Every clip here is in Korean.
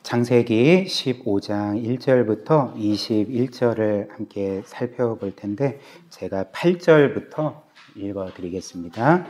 창세기 15장 1절부터 21절을 함께 살펴볼 텐데 제가 8절부터 읽어드리겠습니다.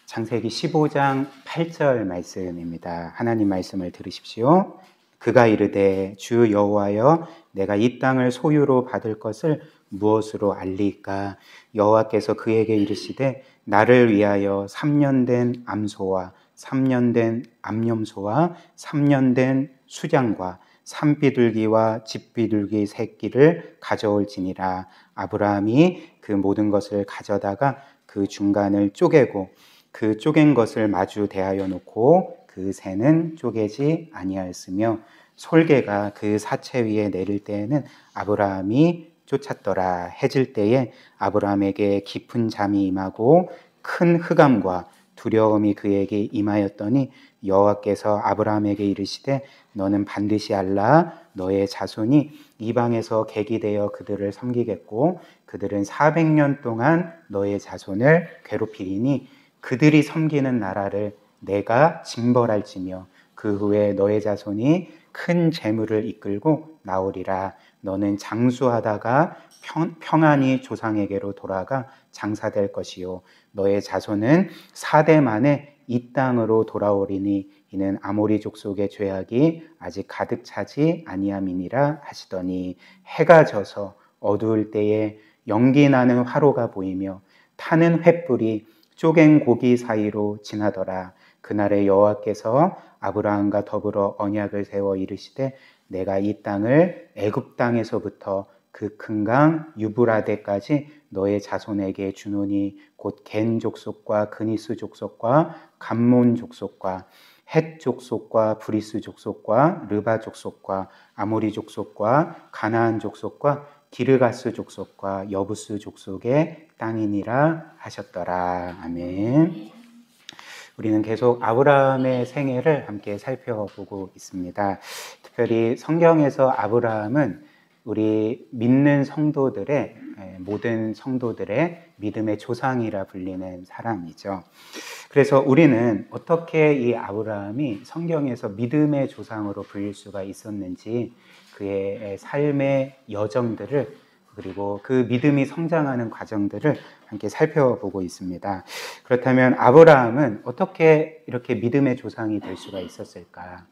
창세기 15장 8절 말씀입니다. 하나님 말씀을 들으십시오. 그가 이르되 주 여호와여 내가 이 땅을 소유로 받을 것을 무엇으로 알리까? 여호와께서 그에게 이르시되 나를 위하여 3년 된 암소와 3년 된 암염소와 3년 된 수장과 산비둘기와 집비둘기 새끼를 가져올지니라. 아브라함이 그 모든 것을 가져다가 그 중간을 쪼개고 그 쪼갠 것을 마주 대하여 놓고 그 새는 쪼개지 아니하였으며 솔개가 그 사체 위에 내릴 때에는 아브라함이 쫓았더라. 해질 때에 아브라함에게 깊은 잠이 임하고 큰 흑암과 두려움이 그에게 임하였더니 여호와께서 아브라함에게 이르시되 너는 반드시 알라. 너의 자손이 이방에서 객이 되어 그들을 섬기겠고 그들은 400년 동안 너의 자손을 괴롭히리니 그들이 섬기는 나라를 내가 징벌할지며 그 후에 너의 자손이 큰 재물을 이끌고 나오리라. 너는 장수하다가 평안히 조상에게로 돌아가 장사될 것이요 너의 자손은 4대 만에 이 땅으로 돌아오리니 이는 아모리 족속의 죄악이 아직 가득 차지 아니함이니라 하시더니 해가 져서 어두울 때에 연기 나는 화로가 보이며 타는 횃불이 쪼갠 고기 사이로 지나더라. 그날에 여호와께서 아브라함과 더불어 언약을 세워 이르시되 내가 이 땅을 애굽 땅에서부터 그 큰 강 유브라데까지 너의 자손에게 주노니 곧 겐 족속과 그니스 족속과 감몬 족속과 헷 족속과 브리스 족속과 르바 족속과 아모리 족속과 가나안 족속과 기르가스 족속과 여부스 족속의 땅이니라 하셨더라. 아멘. 우리는 계속 아브라함의 생애를 함께 살펴보고 있습니다. 특별히 성경에서 아브라함은 우리 믿는 성도들의 모든 성도들의 믿음의 조상이라 불리는 사람이죠. 그래서 우리는 어떻게 이 아브라함이 성경에서 믿음의 조상으로 불릴 수가 있었는지 그의 삶의 여정들을 그리고 그 믿음이 성장하는 과정들을 함께 살펴보고 있습니다. 그렇다면 아브라함은 어떻게 이렇게 믿음의 조상이 될 수가 있었을까?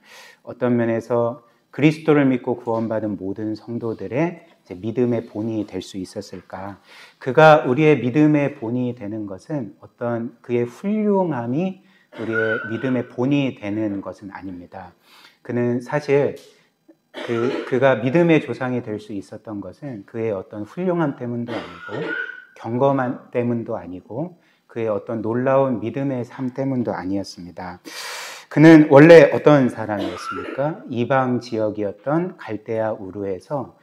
어떤 면에서 그리스도를 믿고 구원받은 모든 성도들의 믿음의 본이 될 수 있었을까? 그가 우리의 믿음의 본이 되는 것은 어떤 그의 훌륭함이 우리의 믿음의 본이 되는 것은 아닙니다. 그는 사실 그가 믿음의 조상이 될 수 있었던 것은 그의 어떤 훌륭함 때문도 아니고 경건함 때문도 아니고 그의 어떤 놀라운 믿음의 삶 때문도 아니었습니다. 그는 원래 어떤 사람이었습니까? 이방 지역이었던 갈대아 우르에서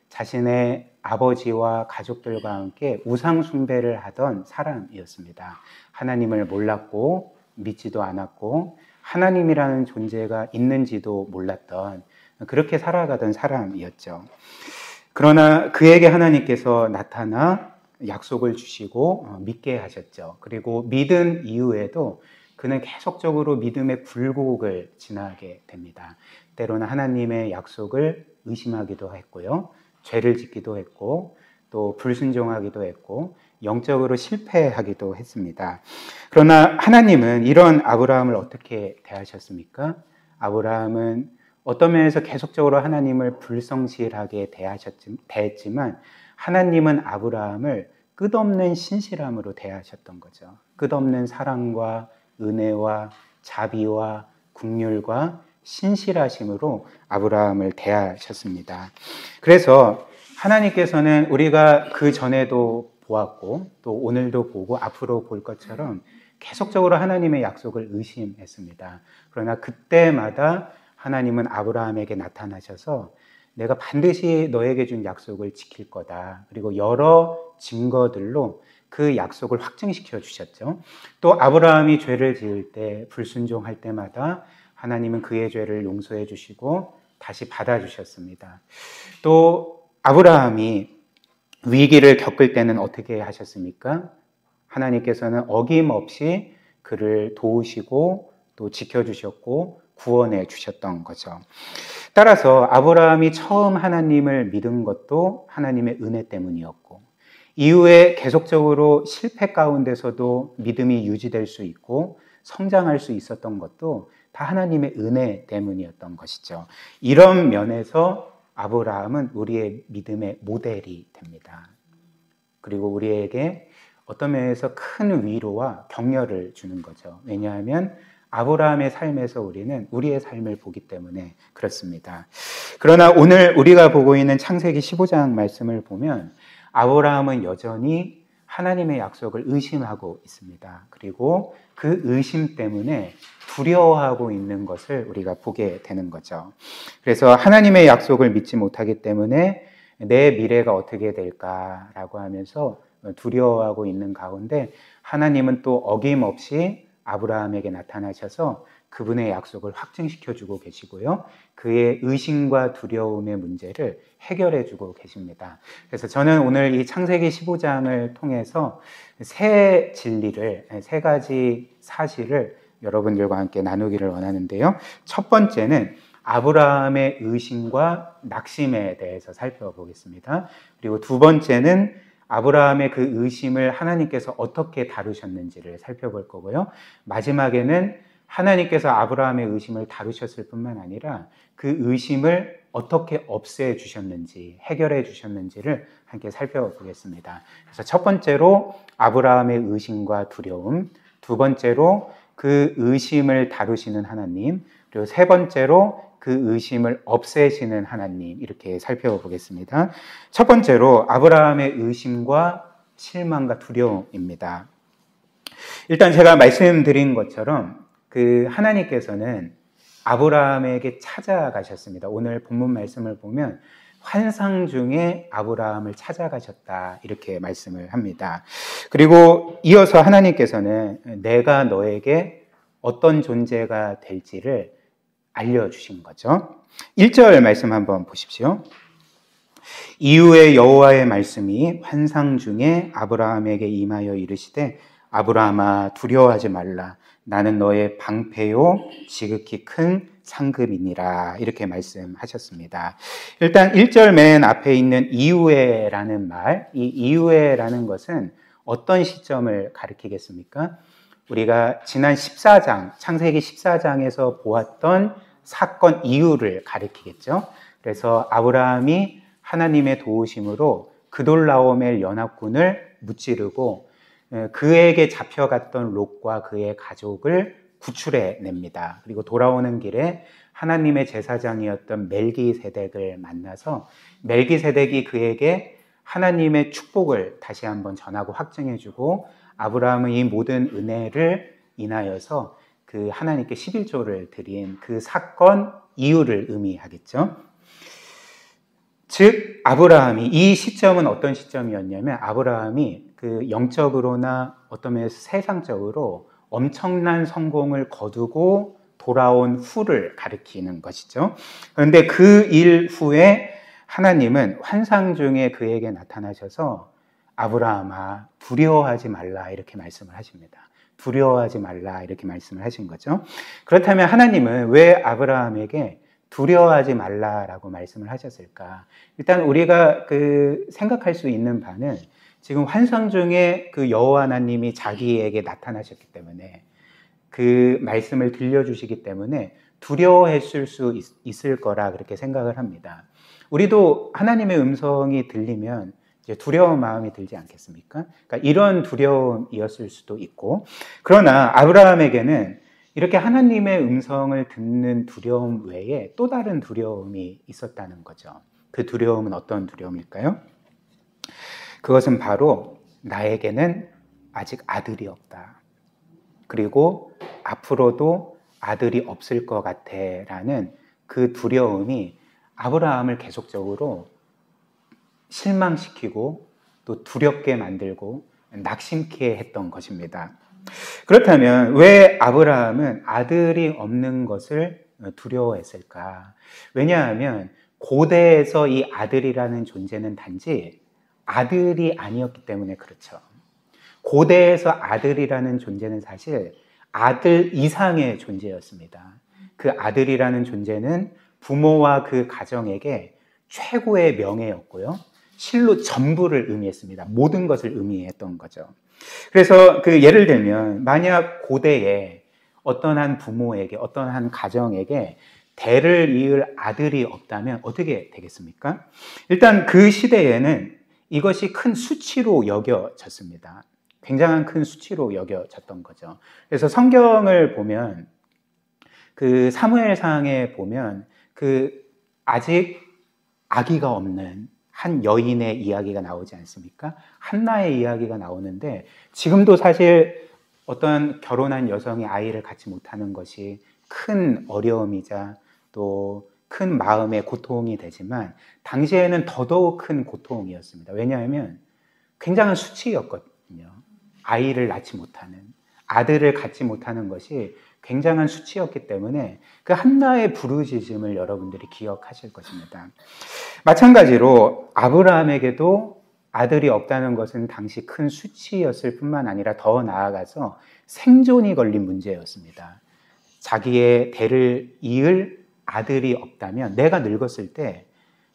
자신의 아버지와 가족들과 함께 우상 숭배를 하던 사람이었습니다. 하나님을 몰랐고 믿지도 않았고 하나님이라는 존재가 있는지도 몰랐던 그렇게 살아가던 사람이었죠. 그러나 그에게 하나님께서 나타나 약속을 주시고 믿게 하셨죠. 그리고 믿은 이후에도 그는 계속적으로 믿음의 굴곡을 지나게 됩니다. 때로는 하나님의 약속을 의심하기도 했고요. 죄를 짓기도 했고 또 불순종하기도 했고 영적으로 실패하기도 했습니다. 그러나 하나님은 이런 아브라함을 어떻게 대하셨습니까? 아브라함은 어떤 면에서 계속적으로 하나님을 불성실하게 대했지만 하나님은 아브라함을 끝없는 신실함으로 대하셨던 거죠. 끝없는 사랑과 은혜와 자비와 긍휼과 신실하심으로 아브라함을 대하셨습니다. 그래서 하나님께서는 우리가 그 전에도 보았고 또 오늘도 보고 앞으로 볼 것처럼 계속적으로 하나님의 약속을 의심했습니다. 그러나 그때마다 하나님은 아브라함에게 나타나셔서 내가 반드시 너에게 준 약속을 지킬 거다. 그리고 여러 증거들로 그 약속을 확증시켜 주셨죠. 또 아브라함이 죄를 지을 때 불순종할 때마다 하나님은 그의 죄를 용서해 주시고 다시 받아주셨습니다. 또 아브라함이 위기를 겪을 때는 어떻게 하셨습니까? 하나님께서는 어김없이 그를 도우시고 또 지켜주셨고 구원해 주셨던 거죠. 따라서 아브라함이 처음 하나님을 믿은 것도 하나님의 은혜 때문이었고, 이후에 계속적으로 실패 가운데서도 믿음이 유지될 수 있고 성장할 수 있었던 것도 다 하나님의 은혜 때문이었던 것이죠. 이런 면에서 아브라함은 우리의 믿음의 모델이 됩니다. 그리고 우리에게 어떤 면에서 큰 위로와 격려를 주는 거죠. 왜냐하면 아브라함의 삶에서 우리는 우리의 삶을 보기 때문에 그렇습니다. 그러나 오늘 우리가 보고 있는 창세기 15장 말씀을 보면 아브라함은 여전히 하나님의 약속을 의심하고 있습니다. 그리고 그 의심 때문에 두려워하고 있는 것을 우리가 보게 되는 거죠. 그래서 하나님의 약속을 믿지 못하기 때문에 내 미래가 어떻게 될까라고 하면서 두려워하고 있는 가운데 하나님은 또 어김없이 아브라함에게 나타나셔서 그분의 약속을 확증시켜주고 계시고요. 그의 의심과 두려움의 문제를 해결해주고 계십니다. 그래서 저는 오늘 이 창세기 15장을 통해서 세 진리를, 세 가지 사실을 여러분들과 함께 나누기를 원하는데요. 첫 번째는 아브라함의 의심과 낙심에 대해서 살펴보겠습니다. 그리고 두 번째는 아브라함의 그 의심을 하나님께서 어떻게 다루셨는지를 살펴볼 거고요. 마지막에는 하나님께서 아브라함의 의심을 다루셨을 뿐만 아니라 그 의심을 어떻게 없애 주셨는지, 해결해 주셨는지를 함께 살펴보겠습니다. 그래서 첫 번째로 아브라함의 의심과 두려움, 두 번째로 그 의심을 다루시는 하나님, 그리고 세 번째로 그 의심을 없애시는 하나님, 이렇게 살펴보겠습니다. 첫 번째로 아브라함의 의심과 실망과 두려움입니다. 일단 제가 말씀드린 것처럼 그 하나님께서는 아브라함에게 찾아가셨습니다. 오늘 본문 말씀을 보면 환상 중에 아브라함을 찾아가셨다, 이렇게 말씀을 합니다. 그리고 이어서 하나님께서는 내가 너에게 어떤 존재가 될지를 알려주신 거죠. 1절 말씀 한번 보십시오. 이후에 여호와의 말씀이 환상 중에 아브라함에게 임하여 이르시되 아브라함아 두려워하지 말라. 나는 너의 방패요 지극히 큰 상급이니라. 이렇게 말씀하셨습니다. 일단 1절 맨 앞에 있는 이후에라는 말, 이 이후에라는 것은 어떤 시점을 가리키겠습니까? 우리가 지난 14장, 창세기 14장에서 보았던 사건 이후를 가리키겠죠. 그래서 아브라함이 하나님의 도우심으로 그돌라오멜 연합군을 무찌르고 그에게 잡혀갔던 롯과 그의 가족을 구출해 냅니다. 그리고 돌아오는 길에 하나님의 제사장이었던 멜기세덱을 만나서 멜기세덱이 그에게 하나님의 축복을 다시 한번 전하고 확증해주고 아브라함은 이 모든 은혜를 인하여서 그 하나님께 11조를 드린 그 사건 이후를 의미하겠죠. 즉 아브라함이, 이 시점은 어떤 시점이었냐면 아브라함이 그 영적으로나 어떤 면에서 세상적으로 엄청난 성공을 거두고 돌아온 후를 가리키는 것이죠. 그런데 그 일 후에 하나님은 환상 중에 그에게 나타나셔서 아브라함아 두려워하지 말라, 이렇게 말씀을 하십니다. 두려워하지 말라, 이렇게 말씀을 하신 거죠. 그렇다면 하나님은 왜 아브라함에게 두려워하지 말라라고 말씀을 하셨을까? 일단 우리가 생각할 수 있는 바는 지금 환상 중에 그 여호와 하나님이 자기에게 나타나셨기 때문에 그 말씀을 들려주시기 때문에 두려워했을 수 있을 거라 그렇게 생각을 합니다. 우리도 하나님의 음성이 들리면 이제 두려운 마음이 들지 않겠습니까? 그러니까 이런 두려움이었을 수도 있고, 그러나 아브라함에게는 이렇게 하나님의 음성을 듣는 두려움 외에 또 다른 두려움이 있었다는 거죠. 그 두려움은 어떤 두려움일까요? 그것은 바로 나에게는 아직 아들이 없다. 그리고 앞으로도 아들이 없을 것 같아 라는 그 두려움이 아브라함을 계속적으로 실망시키고 또 두렵게 만들고 낙심케 했던 것입니다. 그렇다면 왜 아브라함은 아들이 없는 것을 두려워했을까? 왜냐하면 고대에서 이 아들이라는 존재는 단지 아들이 아니었기 때문에 그렇죠. 고대에서 아들이라는 존재는 사실 아들 이상의 존재였습니다. 그 아들이라는 존재는 부모와 그 가정에게 최고의 명예였고요. 실로 전부를 의미했습니다. 모든 것을 의미했던 거죠. 그래서 그 예를 들면 만약 고대에 어떤 한 부모에게 어떤 한 가정에게 대를 이을 아들이 없다면 어떻게 되겠습니까? 일단 그 시대에는 이것이 큰 수치로 여겨졌습니다. 굉장한 큰 수치로 여겨졌던 거죠. 그래서 성경을 보면 그 사무엘상에 보면 그 아직 아기가 없는 한 여인의 이야기가 나오지 않습니까? 한나의 이야기가 나오는데 지금도 사실 어떤 결혼한 여성이 아이를 갖지 못하는 것이 큰 어려움이자 또 큰 마음의 고통이 되지만 당시에는 더더욱 큰 고통이었습니다. 왜냐하면 굉장한 수치였거든요. 아이를 낳지 못하는, 아들을 갖지 못하는 것이 굉장한 수치였기 때문에 그 한나의 부르짖음을 여러분들이 기억하실 것입니다. 마찬가지로 아브라함에게도 아들이 없다는 것은 당시 큰 수치였을 뿐만 아니라 더 나아가서 생존이 걸린 문제였습니다. 자기의 대를 이을 아들이 없다면 내가 늙었을 때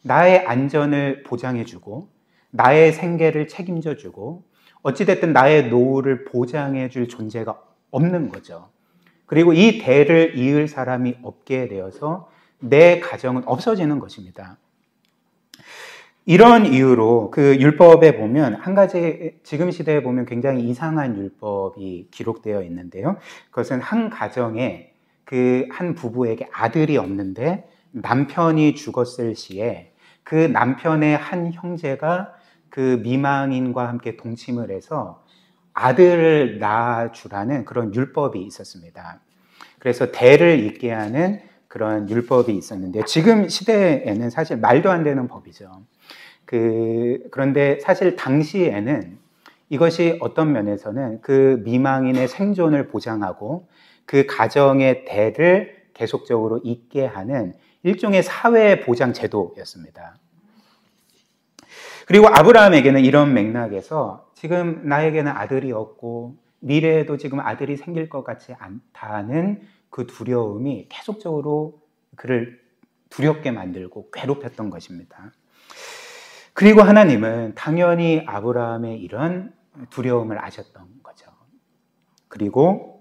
나의 안전을 보장해주고 나의 생계를 책임져주고 어찌됐든 나의 노후를 보장해줄 존재가 없는 거죠. 그리고 이 대를 이을 사람이 없게 되어서 내 가정은 없어지는 것입니다. 이런 이유로 그 율법에 보면 한 가지 지금 시대에 보면 굉장히 이상한 율법이 기록되어 있는데요. 그것은 한 가정에 그 한 부부에게 아들이 없는데 남편이 죽었을 시에 그 남편의 한 형제가 그 미망인과 함께 동침을 해서 아들을 낳아주라는 그런 율법이 있었습니다. 그래서 대를 잇게 하는 그런 율법이 있었는데 지금 시대에는 사실 말도 안 되는 법이죠. 그런데 사실 당시에는 이것이 어떤 면에서는 그 미망인의 생존을 보장하고 그 가정의 대를 계속적으로 잇게 하는 일종의 사회 보장 제도였습니다. 그리고 아브라함에게는 이런 맥락에서 지금 나에게는 아들이 없고 미래에도 지금 아들이 생길 것 같지 않다는 그 두려움이 계속적으로 그를 두렵게 만들고 괴롭혔던 것입니다. 그리고 하나님은 당연히 아브라함의 이런 두려움을 아셨던 거죠. 그리고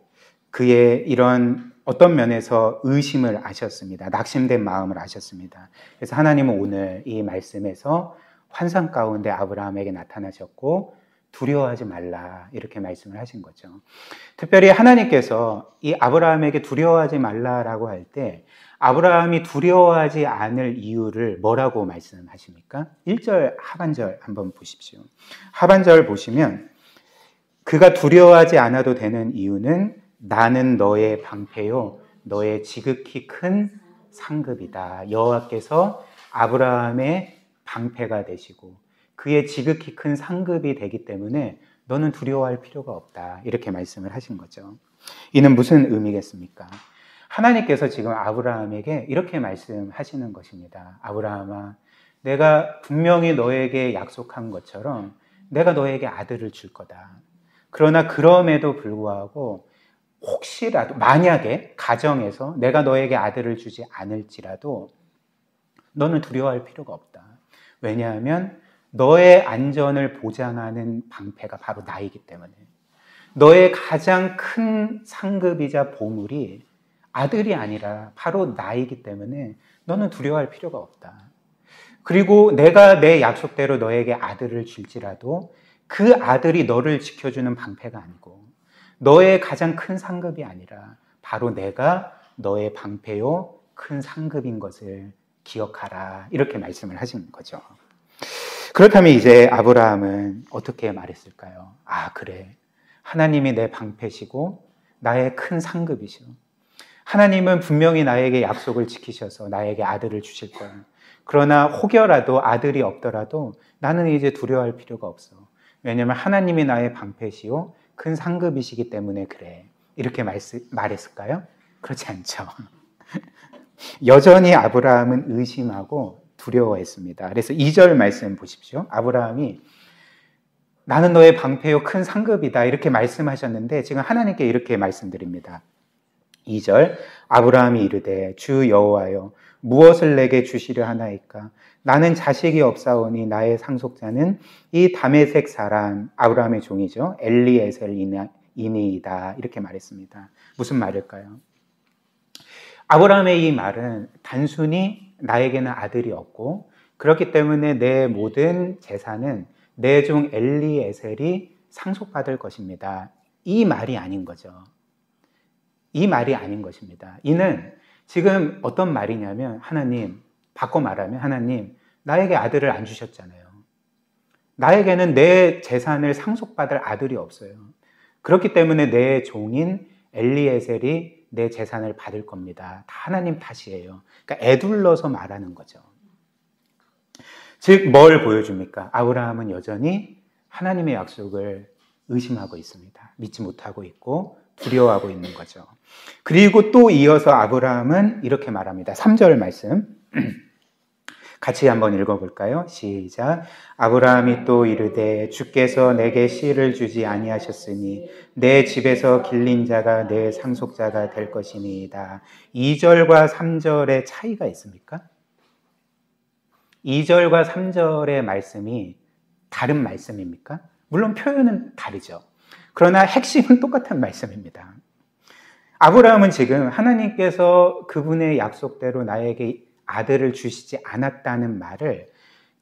그의 이런 어떤 면에서 의심을 아셨습니다. 낙심된 마음을 아셨습니다. 그래서 하나님은 오늘 이 말씀에서 환상 가운데 아브라함에게 나타나셨고 두려워하지 말라 이렇게 말씀을 하신 거죠. 특별히 하나님께서 이 아브라함에게 두려워하지 말라라고 할 때 아브라함이 두려워하지 않을 이유를 뭐라고 말씀하십니까? 1절 하반절 한번 보십시오. 하반절 보시면 그가 두려워하지 않아도 되는 이유는 나는 너의 방패요 너의 지극히 큰 상급이다. 여호와께서 아브라함의 방패가 되시고 그의 지극히 큰 상급이 되기 때문에 너는 두려워할 필요가 없다. 이렇게 말씀을 하신 거죠. 이는 무슨 의미겠습니까? 하나님께서 지금 아브라함에게 이렇게 말씀하시는 것입니다. 아브라함아, 내가 분명히 너에게 약속한 것처럼 내가 너에게 아들을 줄 거다. 그러나 그럼에도 불구하고 혹시라도 만약에 가정에서 내가 너에게 아들을 주지 않을지라도 너는 두려워할 필요가 없다. 왜냐하면 너의 안전을 보장하는 방패가 바로 나이기 때문에 너의 가장 큰 상급이자 보물이 아들이 아니라 바로 나이기 때문에 너는 두려워할 필요가 없다. 그리고 내가 내 약속대로 너에게 아들을 줄지라도 그 아들이 너를 지켜주는 방패가 아니고 너의 가장 큰 상급이 아니라 바로 내가 너의 방패요 큰 상급인 것을 기억하라. 이렇게 말씀을 하신 거죠. 그렇다면 이제 아브라함은 어떻게 말했을까요? 아, 그래. 하나님이 내 방패시고 나의 큰 상급이시오. 하나님은 분명히 나에게 약속을 지키셔서 나에게 아들을 주실 거야. 그러나 혹여라도 아들이 없더라도 나는 이제 두려워할 필요가 없어. 왜냐하면 하나님이 나의 방패시오 큰 상급이시기 때문에 그래. 이렇게 말했을까요? 그렇지 않죠. 여전히 아브라함은 의심하고 두려워했습니다. 그래서 2절 말씀 보십시오. 아브라함이 나는 너의 방패요 큰 상급이다 이렇게 말씀하셨는데 지금 하나님께 이렇게 말씀드립니다. 2절 아브라함이 이르되 주 여호와여 무엇을 내게 주시려 하나이까 나는 자식이 없사오니 나의 상속자는 이 다메섹 사람 아브라함의 종이죠 엘리에셀이니이다 이렇게 말했습니다. 무슨 말일까요? 아브라함의 이 말은 단순히 나에게는 아들이 없고 그렇기 때문에 내 모든 재산은 내 종 엘리에셀이 상속받을 것입니다. 이 말이 아닌 거죠. 이 말이 아닌 것입니다. 이는 지금 어떤 말이냐면 하나님, 바꿔 말하면 하나님, 나에게 아들을 안 주셨잖아요. 나에게는 내 재산을 상속받을 아들이 없어요. 그렇기 때문에 내 종인 엘리에셀이 내 재산을 받을 겁니다. 다 하나님 탓이에요. 그러니까 애둘러서 말하는 거죠. 즉, 뭘 보여줍니까? 아브라함은 여전히 하나님의 약속을 의심하고 있습니다. 믿지 못하고 있고 두려워하고 있는 거죠. 그리고 또 이어서 아브라함은 이렇게 말합니다. 3절 말씀 같이 한번 읽어볼까요? 시작. 아브라함이 또 이르되 주께서 내게 씨를 주지 아니하셨으니 내 집에서 길린 자가 내 상속자가 될 것이니이다. 2절과 3절의 차이가 있습니까? 2절과 3절의 말씀이 다른 말씀입니까? 물론 표현은 다르죠. 그러나 핵심은 똑같은 말씀입니다. 아브라함은 지금 하나님께서 그분의 약속대로 나에게 아들을 주시지 않았다는 말을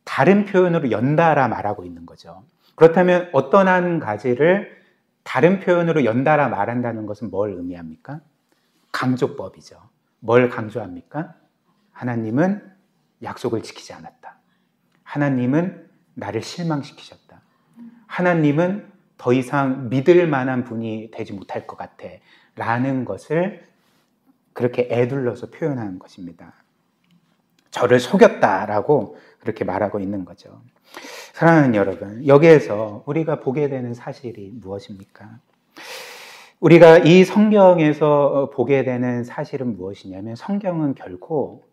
다른 표현으로 연달아 말하고 있는 거죠. 그렇다면 어떤 한 가지를 다른 표현으로 연달아 말한다는 것은 뭘 의미합니까? 강조법이죠. 뭘 강조합니까? 하나님은 약속을 지키지 않았다. 하나님은 나를 실망시키셨다. 하나님은 더 이상 믿을 만한 분이 되지 못할 것 같아. 라는 것을 그렇게 애둘러서 표현하는 것입니다. 저를 속였다라고 그렇게 말하고 있는 거죠. 사랑하는 여러분, 여기에서 우리가 보게 되는 사실이 무엇입니까? 우리가 이 성경에서 보게 되는 사실은 무엇이냐면 성경은 결코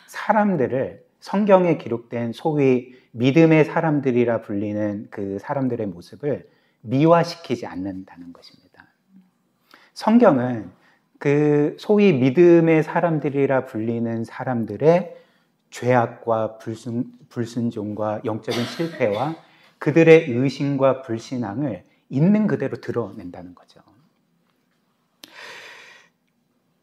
사람들을 성경에 기록된 소위 믿음의 사람들이라 불리는 그 사람들의 모습을 미화시키지 않는다는 것입니다. 성경은 그 소위 믿음의 사람들이라 불리는 사람들의 죄악과 불순종과 영적인 실패와 그들의 의심과 불신앙을 있는 그대로 드러낸다는 거죠.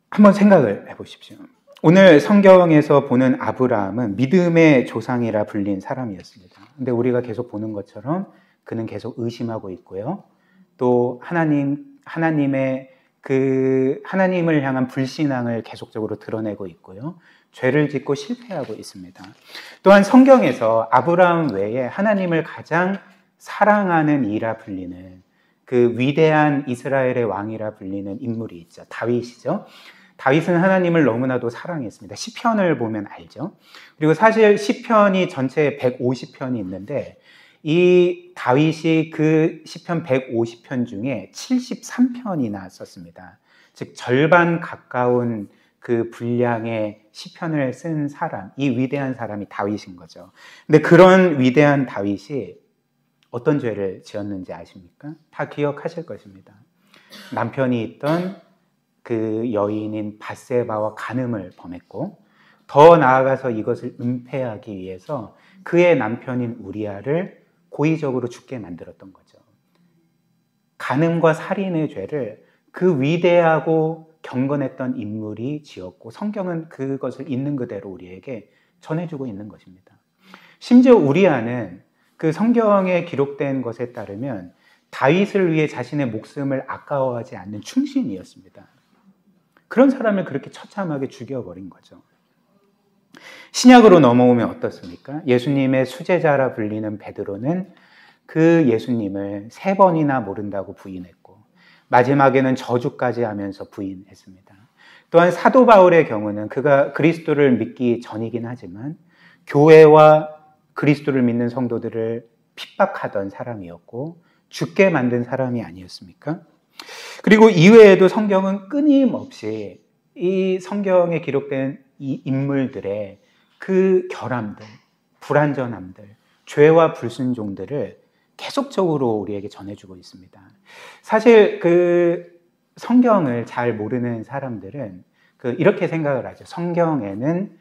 한번 생각을 해보십시오. 오늘 성경에서 보는 아브라함은 믿음의 조상이라 불린 사람이었습니다. 근데 우리가 계속 보는 것처럼 그는 계속 의심하고 있고요. 또 하나님의 하나님을 향한 불신앙을 계속적으로 드러내고 있고요. 죄를 짓고 실패하고 있습니다. 또한 성경에서 아브라함 외에 하나님을 가장 사랑하는 이라 불리는 그 위대한 이스라엘의 왕이라 불리는 인물이 있죠. 다윗이죠. 다윗은 하나님을 너무나도 사랑했습니다. 시편을 보면 알죠. 그리고 사실 시편이 전체에 150편이 있는데 이 다윗이 그 시편 150편 중에 73편이나 썼습니다. 즉 절반 가까운 그 분량의 시편을 쓴 사람, 이 위대한 사람이 다윗인 거죠. 근데 그런 위대한 다윗이 어떤 죄를 지었는지 아십니까? 다 기억하실 것입니다. 남편이 있던 그 여인인 밧세바와 간음을 범했고 더 나아가서 이것을 은폐하기 위해서 그의 남편인 우리아를 고의적으로 죽게 만들었던 거죠. 간음과 살인의 죄를 그 위대하고 경건했던 인물이 지었고 성경은 그것을 있는 그대로 우리에게 전해주고 있는 것입니다. 심지어 우리아는 그 성경에 기록된 것에 따르면 다윗을 위해 자신의 목숨을 아까워하지 않는 충신이었습니다. 그런 사람을 그렇게 처참하게 죽여버린 거죠. 신약으로 넘어오면 어떻습니까? 예수님의 수제자라 불리는 베드로는 그 예수님을 3번이나 모른다고 부인했고 마지막에는 저주까지 하면서 부인했습니다. 또한 사도 바울의 경우는 그가 그리스도를 믿기 전이긴 하지만 교회와 그리스도를 믿는 성도들을 핍박하던 사람이었고 죽게 만든 사람이 아니었습니까? 그리고 이외에도 성경은 끊임없이 이 성경에 기록된 이 인물들의 그 결함들, 불완전함들, 죄와 불순종들을 계속적으로 우리에게 전해주고 있습니다. 사실 그 성경을 잘 모르는 사람들은 이렇게 생각을 하죠. 성경에는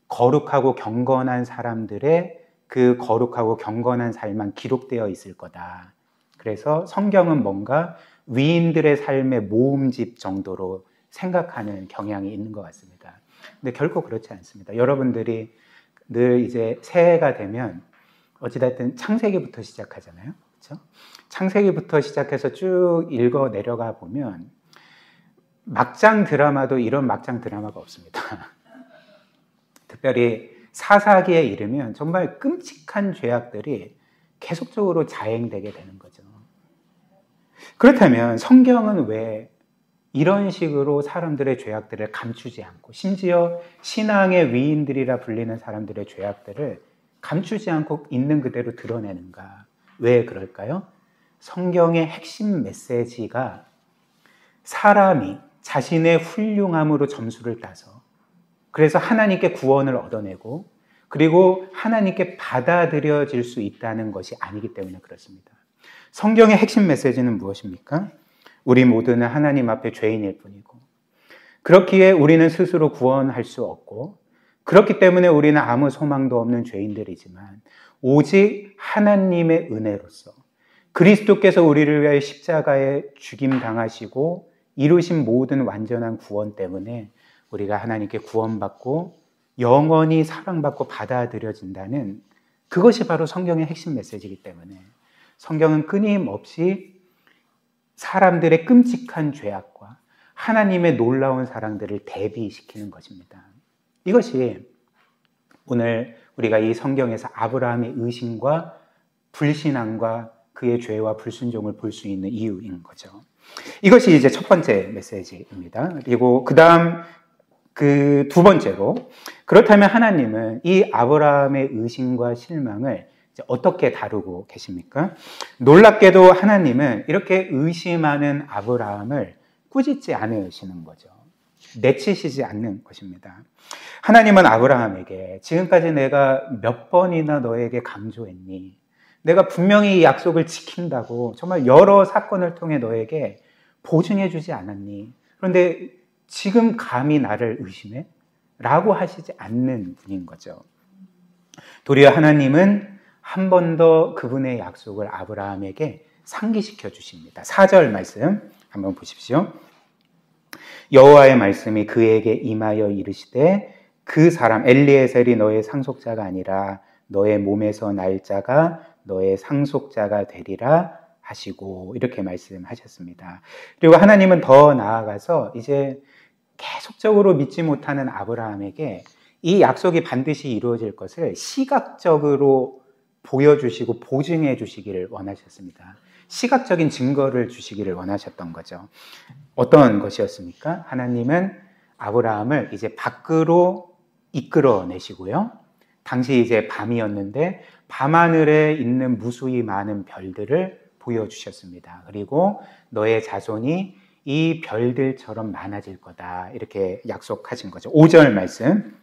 거룩하고 경건한 사람들의 그 거룩하고 경건한 삶만 기록되어 있을 거다. 그래서 성경은 뭔가 위인들의 삶의 모음집 정도로 생각하는 경향이 있는 것 같습니다. 근데 결코 그렇지 않습니다. 여러분들이 늘 이제 새해가 되면 어찌됐든 창세기부터 시작하잖아요. 그렇죠? 창세기부터 시작해서 쭉 읽어 내려가 보면 막장 드라마도 이런 막장 드라마가 없습니다. 특별히 사사기에 이르면 정말 끔찍한 죄악들이 계속적으로 자행되게 되는 거죠. 그렇다면 성경은 왜 이런 식으로 사람들의 죄악들을 감추지 않고 심지어 신앙의 위인들이라 불리는 사람들의 죄악들을 감추지 않고 있는 그대로 드러내는가? 왜 그럴까요? 성경의 핵심 메시지가 사람이 자신의 훌륭함으로 점수를 따서 그래서 하나님께 구원을 얻어내고 그리고 하나님께 받아들여질 수 있다는 것이 아니기 때문에 그렇습니다. 성경의 핵심 메시지는 무엇입니까? 우리 모두는 하나님 앞에 죄인일 뿐이고 그렇기에 우리는 스스로 구원할 수 없고 그렇기 때문에 우리는 아무 소망도 없는 죄인들이지만 오직 하나님의 은혜로서 그리스도께서 우리를 위하여 십자가에 죽임당하시고 이루신 모든 완전한 구원 때문에 우리가 하나님께 구원받고 영원히 사랑받고 받아들여진다는 그것이 바로 성경의 핵심 메시지이기 때문에 성경은 끊임없이 사람들의 끔찍한 죄악과 하나님의 놀라운 사랑들을 대비시키는 것입니다. 이것이 오늘 우리가 이 성경에서 아브라함의 의심과 불신앙과 그의 죄와 불순종을 볼 수 있는 이유인 거죠. 이것이 이제 첫 번째 메시지입니다. 그리고 그 다음 그 두 번째로 그렇다면 하나님은 이 아브라함의 의심과 실망을 어떻게 다루고 계십니까? 놀랍게도 하나님은 이렇게 의심하는 아브라함을 꾸짖지 않으시는 거죠. 내치시지 않는 것입니다. 하나님은 아브라함에게 지금까지 내가 몇 번이나 너에게 강조했니? 내가 분명히 이 약속을 지킨다고 정말 여러 사건을 통해 너에게 보증해 주지 않았니? 그런데 지금 감히 나를 의심해? 라고 하시지 않는 분인 거죠. 도리어 하나님은 한 번 더 그분의 약속을 아브라함에게 상기시켜 주십니다. 4절 말씀 한번 보십시오. 여호와의 말씀이 그에게 임하여 이르시되 그 사람 엘리에셀이 너의 상속자가 아니라 너의 몸에서 날 자가 너의 상속자가 되리라 하시고 이렇게 말씀하셨습니다. 그리고 하나님은 더 나아가서 이제 계속적으로 믿지 못하는 아브라함에게 이 약속이 반드시 이루어질 것을 시각적으로 보여주시고 보증해 주시기를 원하셨습니다. 시각적인 증거를 주시기를 원하셨던 거죠. 어떤 것이었습니까? 하나님은 아브라함을 이제 밖으로 이끌어내시고요. 당시 이제 밤이었는데 밤하늘에 있는 무수히 많은 별들을 보여주셨습니다. 그리고 너의 자손이 이 별들처럼 많아질 거다. 이렇게 약속하신 거죠. 5절 말씀.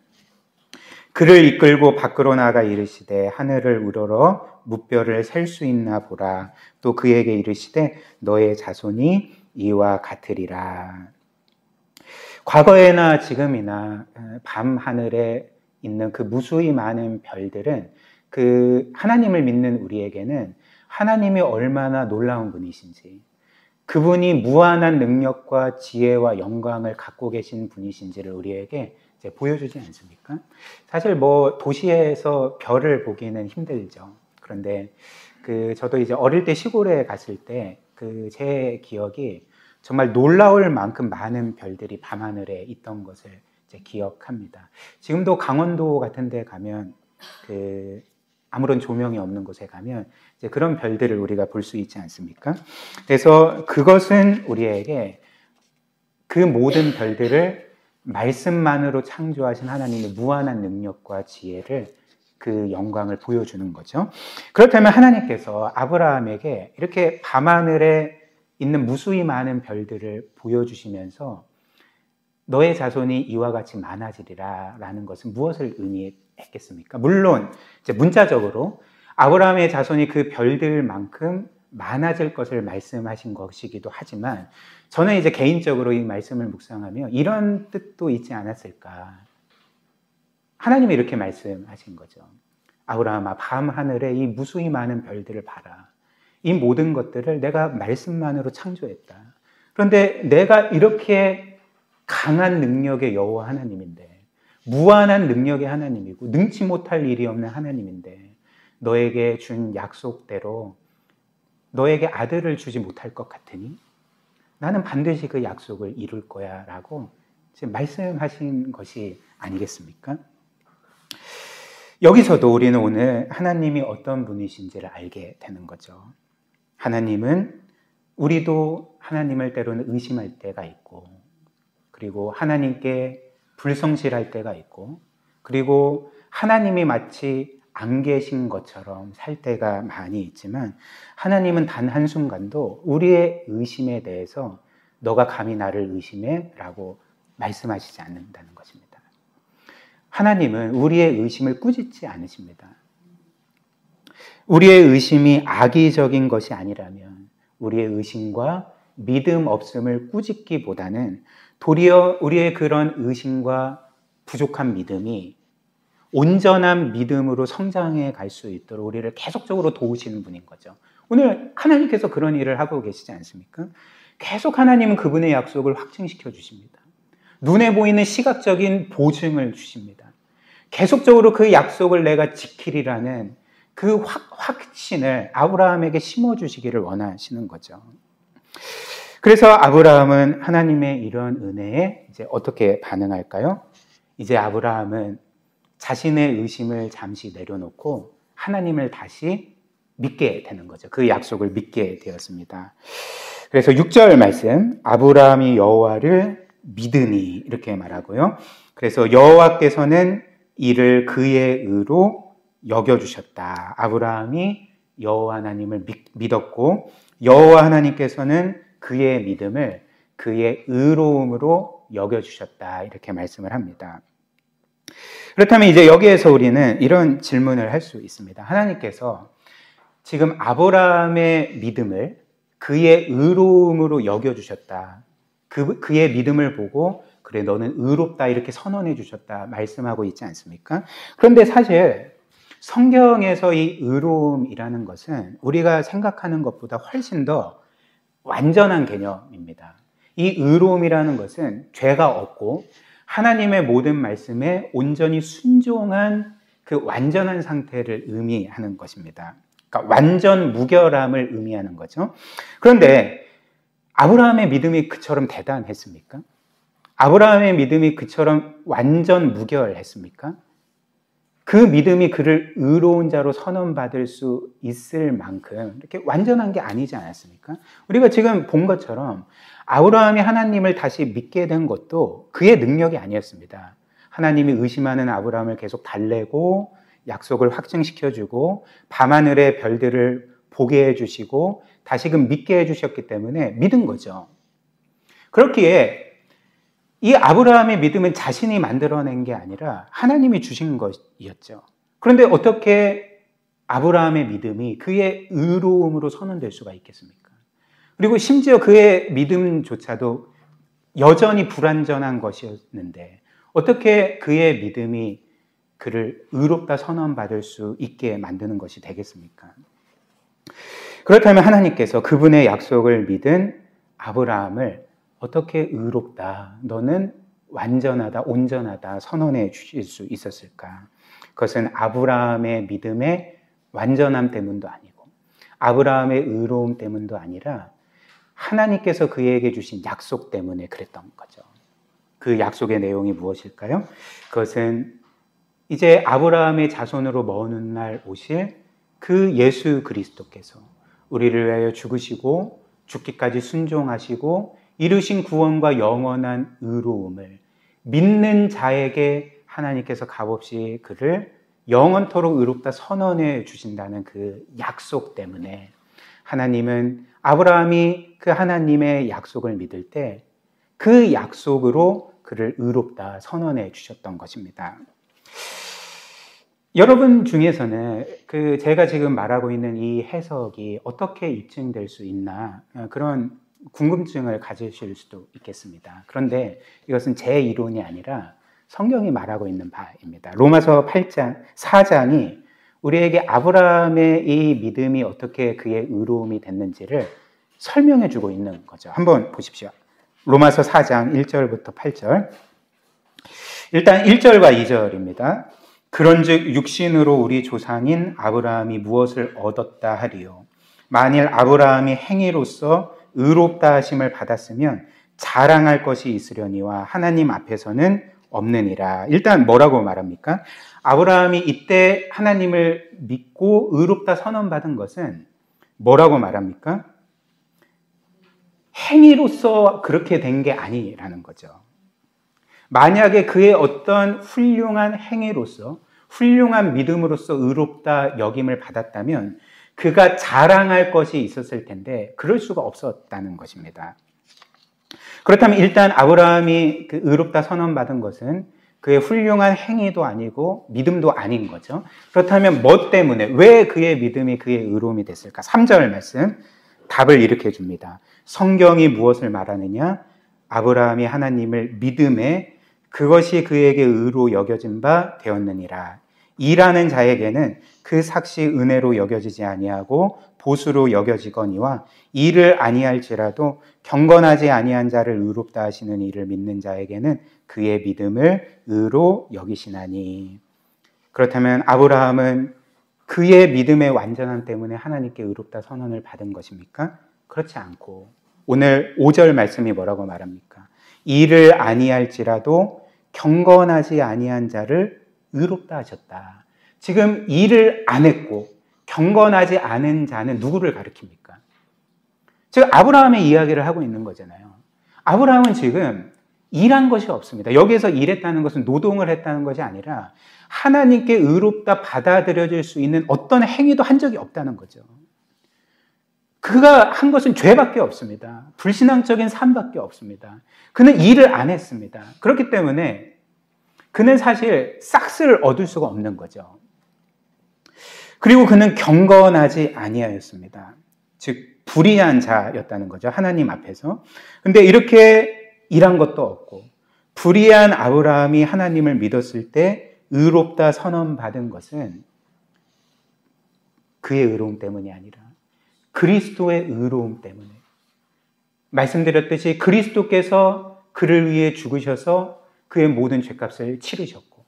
그를 이끌고 밖으로 나가 이르시되 하늘을 우러러 무뼈를 셀 수 있나 보라. 또 그에게 이르시되 너의 자손이 이와 같으리라. 과거에나 지금이나 밤 하늘에 있는 그 무수히 많은 별들은 그 하나님을 믿는 우리에게는 하나님이 얼마나 놀라운 분이신지 그분이 무한한 능력과 지혜와 영광을 갖고 계신 분이신지를 우리에게 이제 보여주지 않습니까? 사실 뭐 도시에서 별을 보기는 힘들죠. 그런데 저도 이제 어릴 때 시골에 갔을 때 제 기억이 정말 놀라울 만큼 많은 별들이 밤하늘에 있던 것을 이제 기억합니다. 지금도 강원도 같은 데 가면 아무런 조명이 없는 곳에 가면 이제 그런 별들을 우리가 볼 수 있지 않습니까? 그래서 그것은 우리에게 그 모든 별들을 말씀만으로 창조하신 하나님의 무한한 능력과 지혜를 그 영광을 보여주는 거죠. 그렇다면 하나님께서 아브라함에게 이렇게 밤하늘에 있는 무수히 많은 별들을 보여주시면서 너의 자손이 이와 같이 많아지리라 라는 것은 무엇을 의미했겠습니까? 물론 이제 문자적으로 아브라함의 자손이 그 별들만큼 많아질 것을 말씀하신 것이기도 하지만 저는 이제 개인적으로 이 말씀을 묵상하며 이런 뜻도 있지 않았을까. 하나님이 이렇게 말씀하신 거죠. 아브라함아, 밤 하늘에 이 무수히 많은 별들을 봐라. 이 모든 것들을 내가 말씀만으로 창조했다. 그런데 내가 이렇게 강한 능력의 여호와 하나님인데, 무한한 능력의 하나님이고 능치 못할 일이 없는 하나님인데 너에게 준 약속대로 너에게 아들을 주지 못할 것 같으니 나는 반드시 그 약속을 이룰 거야 라고 지금 말씀하신 것이 아니겠습니까? 여기서도 우리는 오늘 하나님이 어떤 분이신지를 알게 되는 거죠. 하나님은 우리도 하나님을 때로는 의심할 때가 있고, 그리고 하나님께 불성실할 때가 있고, 그리고 하나님이 마치 안 계신 것처럼 살 때가 많이 있지만 하나님은 단 한순간도 우리의 의심에 대해서 너가 감히 나를 의심해? 라고 말씀하시지 않는다는 것입니다. 하나님은 우리의 의심을 꾸짖지 않으십니다. 우리의 의심이 악의적인 것이 아니라면 우리의 의심과 믿음 없음을 꾸짖기보다는 도리어 우리의 그런 의심과 부족한 믿음이 온전한 믿음으로 성장해 갈 수 있도록 우리를 계속적으로 도우시는 분인 거죠. 오늘 하나님께서 그런 일을 하고 계시지 않습니까? 계속 하나님은 그분의 약속을 확증시켜 주십니다. 눈에 보이는 시각적인 보증을 주십니다. 계속적으로 그 약속을 내가 지키리라는 그 확신을 아브라함에게 심어주시기를 원하시는 거죠. 그래서 아브라함은 하나님의 이런 은혜에 이제 어떻게 반응할까요? 이제 아브라함은 자신의 의심을 잠시 내려놓고 하나님을 다시 믿게 되는 거죠. 그 약속을 믿게 되었습니다. 그래서 6절 말씀, 아브라함이 여호와를 믿으니 이렇게 말하고요. 그래서 여호와께서는 이를 그의 의로 여겨주셨다. 아브라함이 여호와 하나님을 믿었고 여호와 하나님께서는 그의 믿음을 그의 의로움으로 여겨주셨다. 이렇게 말씀을 합니다. 그렇다면 이제 여기에서 우리는 이런 질문을 할 수 있습니다. 하나님께서 지금 아브라함의 믿음을 그의 의로움으로 여겨주셨다. 그의 믿음을 보고 그래 너는 의롭다 이렇게 선언해 주셨다 말씀하고 있지 않습니까? 그런데 사실 성경에서 이 의로움이라는 것은 우리가 생각하는 것보다 훨씬 더 완전한 개념입니다. 이 의로움이라는 것은 죄가 없고 하나님의 모든 말씀에 온전히 순종한 그 완전한 상태를 의미하는 것입니다. 그러니까 완전 무결함을 의미하는 거죠. 그런데 아브라함의 믿음이 그처럼 대단했습니까? 아브라함의 믿음이 그처럼 완전 무결했습니까? 그 믿음이 그를 의로운 자로 선언받을 수 있을 만큼 이렇게 완전한 게 아니지 않았습니까? 우리가 지금 본 것처럼 아브라함이 하나님을 다시 믿게 된 것도 그의 능력이 아니었습니다. 하나님이 의심하는 아브라함을 계속 달래고 약속을 확증시켜주고 밤하늘의 별들을 보게 해주시고 다시금 믿게 해주셨기 때문에 믿은 거죠. 그렇기에 이 아브라함의 믿음은 자신이 만들어낸 게 아니라 하나님이 주신 것이었죠. 그런데 어떻게 아브라함의 믿음이 그의 의로움으로 선언될 수가 있겠습니까? 그리고 심지어 그의 믿음조차도 여전히 불완전한 것이었는데 어떻게 그의 믿음이 그를 의롭다 선언받을 수 있게 만드는 것이 되겠습니까? 그렇다면 하나님께서 그분의 약속을 믿은 아브라함을 어떻게 의롭다, 너는 완전하다, 온전하다 선언해 주실 수 있었을까? 그것은 아브라함의 믿음의 완전함 때문도 아니고 아브라함의 의로움 때문도 아니라 하나님께서 그에게 주신 약속 때문에 그랬던 거죠. 그 약속의 내용이 무엇일까요? 그것은 이제 아브라함의 자손으로 먼 훗날 오실 그 예수 그리스도께서 우리를 위하여 죽으시고 죽기까지 순종하시고 이루신 구원과 영원한 의로움을 믿는 자에게 하나님께서 값없이 그를 영원토록 의롭다 선언해 주신다는 그 약속 때문에 하나님은 아브라함이 그 하나님의 약속을 믿을 때 그 약속으로 그를 의롭다 선언해 주셨던 것입니다. 여러분 중에서는 제가 지금 말하고 있는 이 해석이 어떻게 입증될 수 있나 그런 궁금증을 가지실 수도 있겠습니다. 그런데 이것은 제 이론이 아니라 성경이 말하고 있는 바입니다. 로마서 4장이 우리에게 아브라함의 이 믿음이 어떻게 그의 의로움이 됐는지를 설명해 주고 있는 거죠. 한번 보십시오. 로마서 4장 1절부터 8절. 일단 1절과 2절입니다. 그런즉 육신으로 우리 조상인 아브라함이 무엇을 얻었다 하리요. 만일 아브라함이 행위로서 의롭다 하심을 받았으면 자랑할 것이 있으려니와 하나님 앞에서는 없느니라. 일단 뭐라고 말합니까? 아브라함이 이때 하나님을 믿고 의롭다 선언받은 것은 뭐라고 말합니까? 행위로서 그렇게 된 게 아니라는 거죠. 만약에 그의 어떤 훌륭한 행위로서 훌륭한 믿음으로서 의롭다 여김을 받았다면 그가 자랑할 것이 있었을 텐데 그럴 수가 없었다는 것입니다. 그렇다면 일단 아브라함이 그 의롭다 선언받은 것은 그의 훌륭한 행위도 아니고 믿음도 아닌 거죠. 그렇다면 뭐 때문에 왜 그의 믿음이 그의 의로움이 됐을까? 3절 말씀 답을 이렇게 줍니다. 성경이 무엇을 말하느냐? 아브라함이 하나님을 믿음에 그것이 그에게 의로 여겨진 바 되었느니라. 일하는 자에게는 그 삭시 은혜로 여겨지지 아니하고 보수로 여겨지거니와 일을 아니할지라도 경건하지 아니한 자를 의롭다 하시는 이를 믿는 자에게는 그의 믿음을 의로 여기시나니. 그렇다면 아브라함은 그의 믿음의 완전함 때문에 하나님께 의롭다 선언을 받은 것입니까? 그렇지 않고 오늘 5절 말씀이 뭐라고 말합니까? 일을 아니할지라도 경건하지 아니한 자를 의롭다 하셨다. 지금 일을 안 했고 경건하지 않은 자는 누구를 가리킵니까? 지금 아브라함의 이야기를 하고 있는 거잖아요. 아브라함은 지금 일한 것이 없습니다. 여기에서 일했다는 것은 노동을 했다는 것이 아니라 하나님께 의롭다 받아들여질 수 있는 어떤 행위도 한 적이 없다는 거죠. 그가 한 것은 죄밖에 없습니다. 불신앙적인 삶밖에 없습니다. 그는 일을 안 했습니다. 그렇기 때문에 그는 사실 싹스를 얻을 수가 없는 거죠. 그리고 그는 경건하지 아니하였습니다. 즉 불의한 자였다는 거죠. 하나님 앞에서. 근데 이렇게 일한 것도 없고 불의한 아브라함이 하나님을 믿었을 때 의롭다 선언받은 것은 그의 의로움 때문이 아니라 그리스도의 의로움 때문에, 말씀드렸듯이 그리스도께서 그를 위해 죽으셔서 그의 모든 죄값을 치르셨고,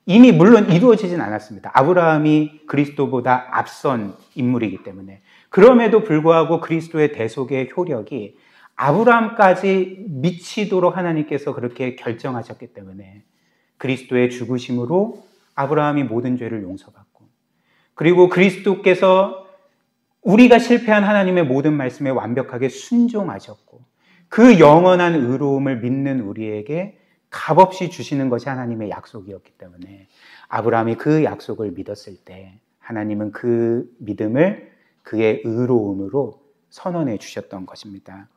이미 물론 이루어지진 않았습니다. 아브라함이 그리스도보다 앞선 인물이기 때문에. 그럼에도 불구하고 그리스도의 대속의 효력이 아브라함까지 미치도록 하나님께서 그렇게 결정하셨기 때문에 그리스도의 죽으심으로 아브라함이 모든 죄를 용서받고, 그리고 그리스도께서 우리가 실패한 하나님의 모든 말씀에 완벽하게 순종하셨고 그 영원한 의로움을 믿는 우리에게 값없이 주시는 것이 하나님의 약속이었기 때문에 아브라함이 그 약속을 믿었을 때 하나님은 그 믿음을 그의 의로움으로 선언해 주셨던 것입니다.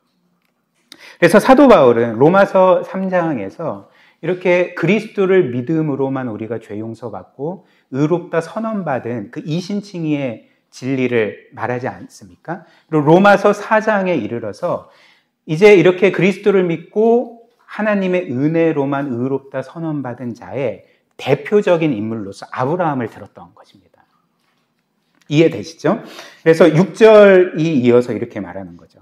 그래서 사도 바울은 로마서 3장에서 이렇게 그리스도를 믿음으로만 우리가 죄 용서받고 의롭다 선언받은 그 이신칭의의 진리를 말하지 않습니까? 그리고 로마서 4장에 이르러서 이제 이렇게 그리스도를 믿고 하나님의 은혜로만 의롭다 선언받은 자의 대표적인 인물로서 아브라함을 들었던 것입니다. 이해되시죠? 그래서 6절이 이어서 이렇게 말하는 거죠.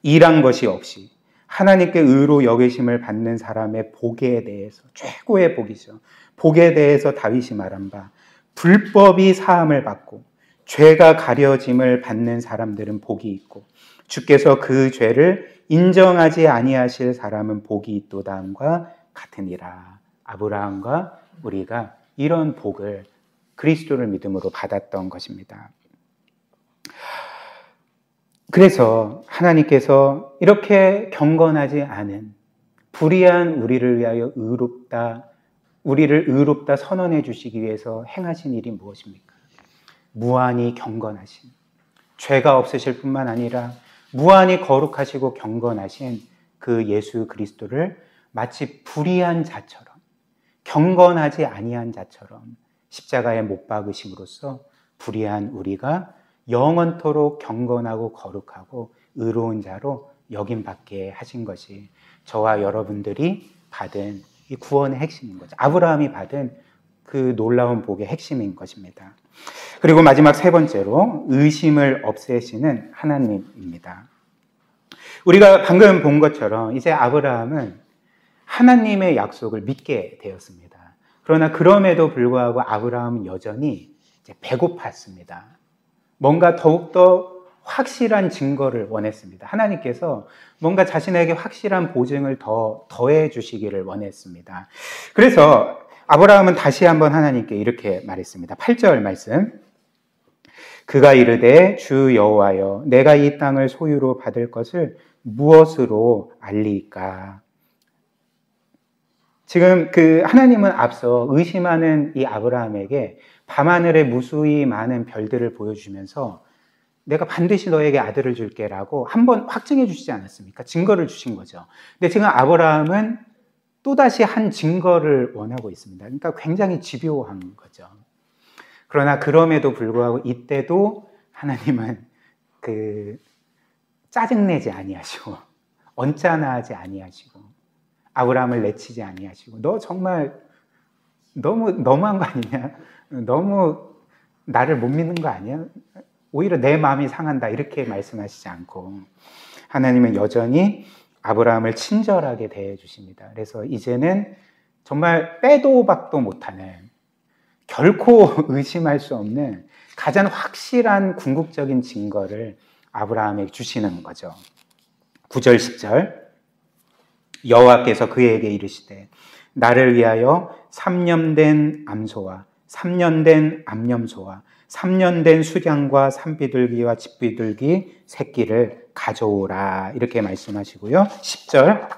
일한 것이 없이 하나님께 의로 여기심을 받는 사람의 복에 대해서, 최고의 복이죠. 복에 대해서 다윗이 말한 바 불법이 사함을 받고 죄가 가려짐을 받는 사람들은 복이 있고 주께서 그 죄를 인정하지 아니하실 사람은 복이 있도다함과 같으니라. 아브라함과 우리가 이런 복을 그리스도를 믿음으로 받았던 것입니다. 그래서 하나님께서 이렇게 경건하지 않은 불의한 우리를 위하여 우리를 의롭다 선언해 주시기 위해서 행하신 일이 무엇입니까? 무한히 경건하신, 죄가 없으실 뿐만 아니라 무한히 거룩하시고 경건하신 그 예수 그리스도를 마치 불의한 자처럼, 경건하지 아니한 자처럼 십자가에 못 박으심으로써 불의한 우리가 영원토록 경건하고 거룩하고 의로운 자로 여김받게 하신 것이 저와 여러분들이 받은 이 구원의 핵심인 거죠. 아브라함이 받은 그 놀라운 복의 핵심인 것입니다. 그리고 마지막 세 번째로 의심을 없애시는 하나님입니다. 우리가 방금 본 것처럼 이제 아브라함은 하나님의 약속을 믿게 되었습니다. 그러나 그럼에도 불구하고 아브라함은 여전히 이제 배고팠습니다. 뭔가 더욱더 확실한 증거를 원했습니다. 하나님께서 뭔가 자신에게 확실한 보증을 더해 주시기를 원했습니다. 그래서 아브라함은 다시 한번 하나님께 이렇게 말했습니다. 8절 말씀. 그가 이르되 주 여호와여 내가 이 땅을 소유로 받을 것을 무엇으로 알리까? 지금 그 하나님은 앞서 의심하는 이 아브라함에게 밤하늘에 무수히 많은 별들을 보여주면서 내가 반드시 너에게 아들을 줄게라고 한번 확증해 주시지 않았습니까? 증거를 주신 거죠. 근데 지금 아브라함은 또다시 한 증거를 원하고 있습니다. 그러니까 굉장히 집요한 거죠. 그러나 그럼에도 불구하고 이때도 하나님은 짜증내지 아니하시고 언짢아하지 아니하시고 아브라함을 내치지 아니하시고 너 정말 너무한 거 아니냐? 너무 나를 못 믿는 거 아니야? 오히려 내 마음이 상한다 이렇게 말씀하시지 않고 하나님은 여전히 아브라함을 친절하게 대해 주십니다. 그래서 이제는 정말 빼도 박도 못하는 결코 의심할 수 없는 가장 확실한 궁극적인 증거를 아브라함에게 주시는 거죠. 9절 10절 여호와께서 그에게 이르시되 나를 위하여 3년 된 암소와 3년 된 암염소와 3년 된 수량과 산비둘기와 집비둘기 새끼를 가져오라 이렇게 말씀하시고요. 10절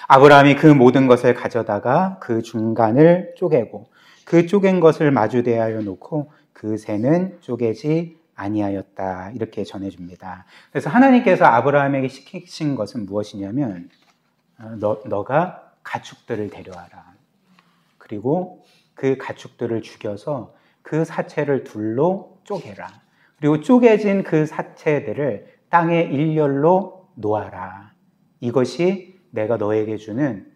아브라함이 그 모든 것을 가져다가 그 중간을 쪼개고 그 쪼갠 것을 마주대하여 놓고 그 새는 쪼개지 아니하였다 이렇게 전해줍니다. 그래서 하나님께서 아브라함에게 시키신 것은 무엇이냐면 너가 가축들을 데려와라. 그리고 그 가축들을 죽여서 그 사체를 둘로 쪼개라. 그리고 쪼개진 그 사체들을 땅에 일렬로 놓아라. 이것이 내가 너에게 주는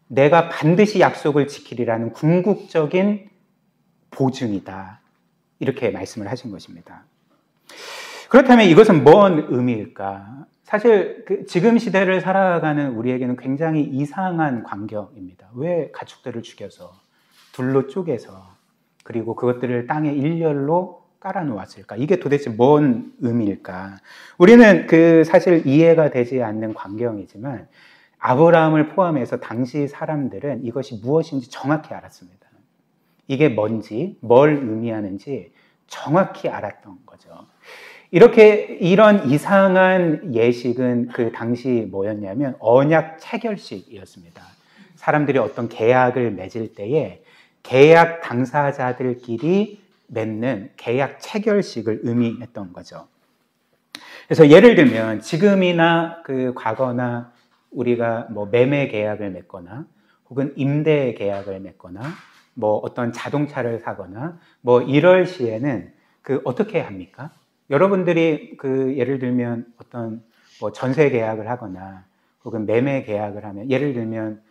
내가 반드시 약속을 지키리라는 궁극적인 보증이다. 이렇게 말씀을 하신 것입니다. 그렇다면 이것은 뭔 의미일까? 사실 지금 시대를 살아가는 우리에게는 굉장히 이상한 광경입니다. 왜 가축들을 죽여서 둘로 쪼개서 그리고 그것들을 땅에 일렬로 깔아놓았을까? 이게 도대체 뭔 의미일까? 우리는 사실 이해가 되지 않는 광경이지만 아브라함을 포함해서 당시 사람들은 이것이 무엇인지 정확히 알았습니다. 이게 뭔지, 뭘 의미하는지 정확히 알았던 거죠. 이런 이상한 예식은 그 당시 뭐였냐면 언약 체결식이었습니다. 사람들이 어떤 계약을 맺을 때에 계약 당사자들끼리 맺는 계약 체결식을 의미했던 거죠. 그래서 예를 들면 지금이나 과거나 우리가 매매 계약을 맺거나 혹은 임대 계약을 맺거나 어떤 자동차를 사거나 이럴 시에는 어떻게 합니까? 여러분들이 예를 들면 어떤 전세 계약을 하거나 혹은 매매 계약을 하면 예를 들면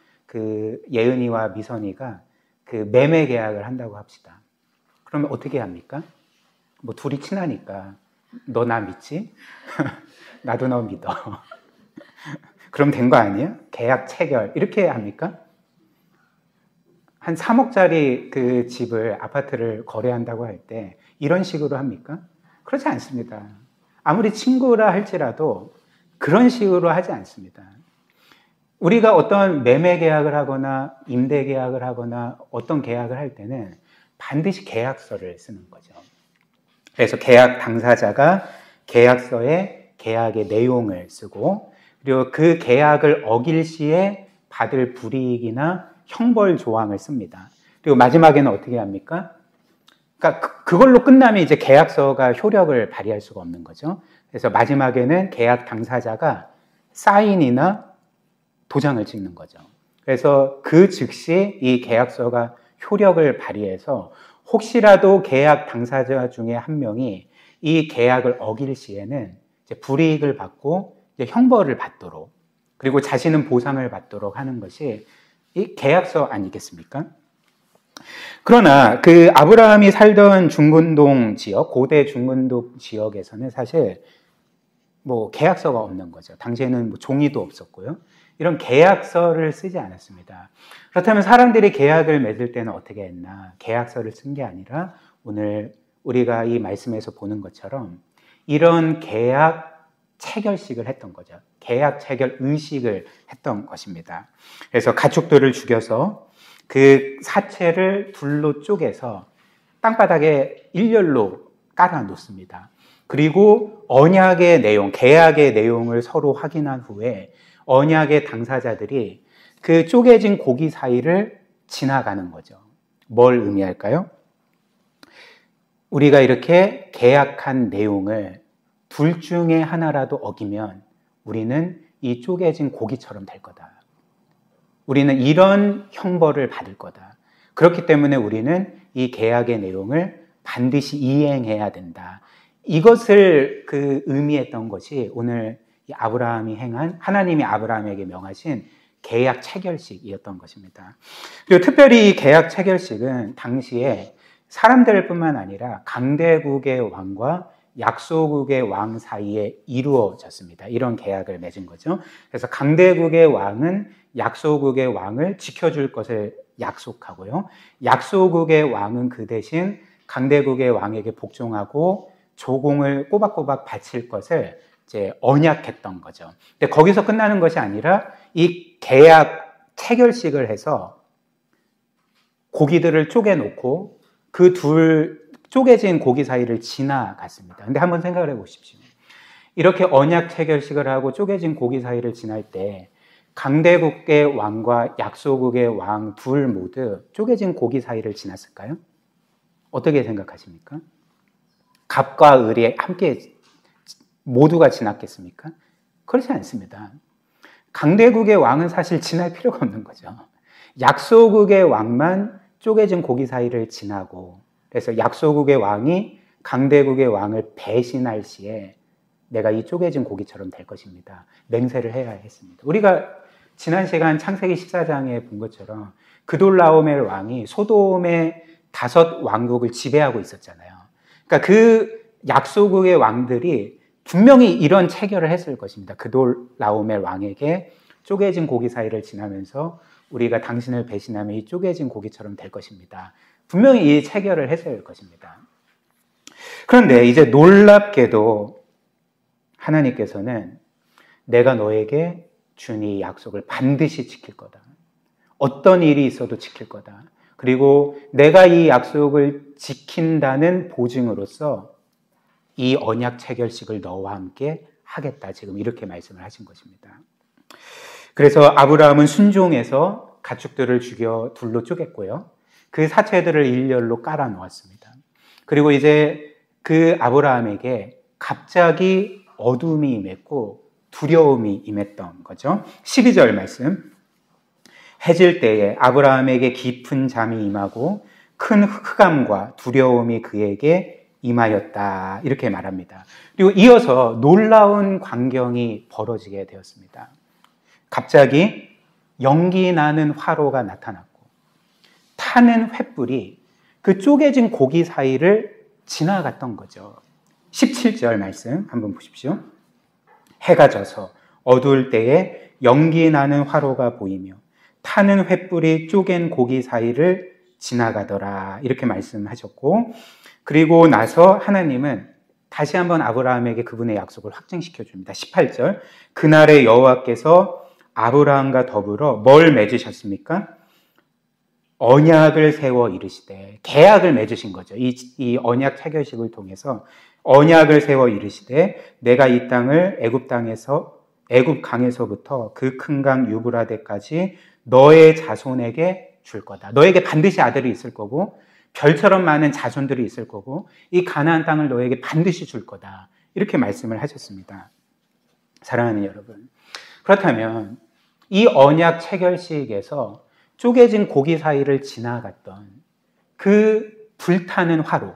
예은이와 미선이가 매매 계약을 한다고 합시다. 그러면 어떻게 합니까? 둘이 친하니까 너 나 믿지? 나도 너 믿어. 그럼 된 거 아니야? 계약 체결 이렇게 합니까? 한 3억짜리 집을 아파트를 거래한다고 할 때 이런 식으로 합니까? 그렇지 않습니다. 아무리 친구라 할지라도 그런 식으로 하지 않습니다. 우리가 어떤 매매 계약을 하거나 임대 계약을 하거나 어떤 계약을 할 때는 반드시 계약서를 쓰는 거죠. 그래서 계약 당사자가 계약서에 계약의 내용을 쓰고 그리고 그 계약을 어길 시에 받을 불이익이나 형벌 조항을 씁니다. 그리고 마지막에는 어떻게 합니까? 그러니까 그걸로 끝나면 이제 계약서가 효력을 발휘할 수가 없는 거죠. 그래서 마지막에는 계약 당사자가 사인이나 도장을 찍는 거죠. 그래서 그 즉시 이 계약서가 효력을 발휘해서 혹시라도 계약 당사자 중에 한 명이 이 계약을 어길 시에는 이제 불이익을 받고 이제 형벌을 받도록, 그리고 자신은 보상을 받도록 하는 것이 이 계약서 아니겠습니까? 그러나 그 아브라함이 살던 중근동 지역, 고대 중근동 지역에서는 사실 뭐 계약서가 없는 거죠. 당시에는 뭐 종이도 없었고요. 이런 계약서를 쓰지 않았습니다. 그렇다면 사람들이 계약을 맺을 때는 어떻게 했나? 계약서를 쓴 게 아니라 오늘 우리가 이 말씀에서 보는 것처럼 이런 계약 체결식을 했던 거죠. 계약 체결 의식을 했던 것입니다. 그래서 가축들을 죽여서 그 사체를 둘로 쪼개서 땅바닥에 일렬로 깔아 놓습니다. 그리고 언약의 내용, 계약의 내용을 서로 확인한 후에 언약의 당사자들이 그 쪼개진 고기 사이를 지나가는 거죠. 뭘 의미할까요? 우리가 이렇게 계약한 내용을 둘 중에 하나라도 어기면 우리는 이 쪼개진 고기처럼 될 거다. 우리는 이런 형벌을 받을 거다. 그렇기 때문에 우리는 이 계약의 내용을 반드시 이행해야 된다. 이것을 그 의미했던 것이 오늘 아브라함이 행한, 하나님이 아브라함에게 명하신 계약 체결식이었던 것입니다. 그리고 특별히 이 계약 체결식은 당시에 사람들뿐만 아니라 강대국의 왕과 약소국의 왕 사이에 이루어졌습니다. 이런 계약을 맺은 거죠. 그래서 강대국의 왕은 약소국의 왕을 지켜줄 것을 약속하고요. 약소국의 왕은 그 대신 강대국의 왕에게 복종하고 조공을 꼬박꼬박 바칠 것을 이제 언약했던 거죠. 근데 거기서 끝나는 것이 아니라 이 계약 체결식을 해서 고기들을 쪼개놓고 그 둘 쪼개진 고기 사이를 지나갔습니다. 근데 한번 생각을 해보십시오. 이렇게 언약 체결식을 하고 쪼개진 고기 사이를 지날 때 강대국의 왕과 약소국의 왕 둘 모두 쪼개진 고기 사이를 지났을까요? 어떻게 생각하십니까? 갑과 을이 함께 모두가 지났겠습니까? 그렇지 않습니다. 강대국의 왕은 사실 지날 필요가 없는 거죠. 약소국의 왕만 쪼개진 고기 사이를 지나고, 그래서 약소국의 왕이 강대국의 왕을 배신할 시에 내가 이 쪼개진 고기처럼 될 것입니다. 맹세를 해야 했습니다. 우리가 지난 시간 창세기 14장에 본 것처럼 그돌라오멜 왕이 소돔의 5 왕국을 지배하고 있었잖아요. 그러니까 그 약소국의 왕들이 분명히 이런 체결을 했을 것입니다. 그돌라오멜 왕에게 쪼개진 고기 사이를 지나면서 우리가 당신을 배신하면 이 쪼개진 고기처럼 될 것입니다. 분명히 이 체결을 했을 것입니다. 그런데 이제 놀랍게도 하나님께서는 내가 너에게 준 이 약속을 반드시 지킬 거다. 어떤 일이 있어도 지킬 거다. 그리고 내가 이 약속을 지킨다는 보증으로서 이 언약 체결식을 너와 함께 하겠다. 지금 이렇게 말씀을 하신 것입니다. 그래서 아브라함은 순종해서 가축들을 죽여 둘로 쪼갰고요. 그 사체들을 일렬로 깔아 놓았습니다. 그리고 이제 그 아브라함에게 갑자기 어둠이 임했고 두려움이 임했던 거죠. 12절 말씀. 해질 때에 아브라함에게 깊은 잠이 임하고 큰 흑암과 두려움이 그에게 임하였다. 이렇게 말합니다. 그리고 이어서 놀라운 광경이 벌어지게 되었습니다. 갑자기 연기 나는 화로가 나타났고 타는 횃불이 그 쪼개진 고기 사이를 지나갔던 거죠. 17절 말씀 한번 보십시오. 해가 져서 어두울 때에 연기 나는 화로가 보이며 타는 횃불이 쪼갠 고기 사이를 지나가더라. 이렇게 말씀하셨고, 그리고 나서 하나님은 다시 한번 아브라함에게 그분의 약속을 확증시켜 줍니다. 18절. 그날에 여호와께서 아브라함과 더불어 뭘 맺으셨습니까? 언약을 세워 이르시되, 계약을 맺으신 거죠. 이 언약 체결식을 통해서 언약을 세워 이르시되 내가 이 땅을 애굽 강에서부터 그 큰 강 유브라데까지 너의 자손에게 줄 거다. 너에게 반드시 아들이 있을 거고 별처럼 많은 자손들이 있을 거고 이 가나안 땅을 너에게 반드시 줄 거다. 이렇게 말씀을 하셨습니다. 사랑하는 여러분, 그렇다면 이 언약 체결식에서 쪼개진 고기 사이를 지나갔던 그 불타는 화로,